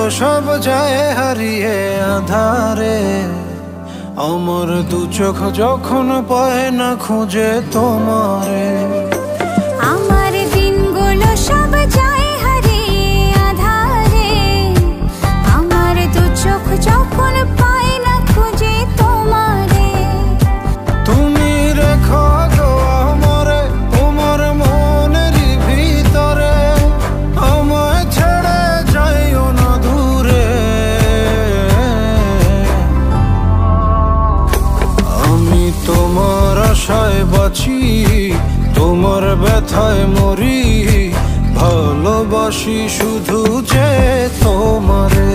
সব যায় হারিয়ে আধারে, আমার দু চোখ যখন পায় না খুঁজে তোমারে। আমার দিনগুলো সব যায় হারিয়ে আধারে, আমার দু চোখ যখন পায় না খুঁজে তোমারে। তুমি রেখো গো আমারে তোমার মনেরই ভিতরে, আমায় ছেড়ে যাইও না দূরে। আমি তোমার আশায় বাঁচি, তোমার ব্যথায় মরি, ভালোবাসি শুধু যে তোমারে।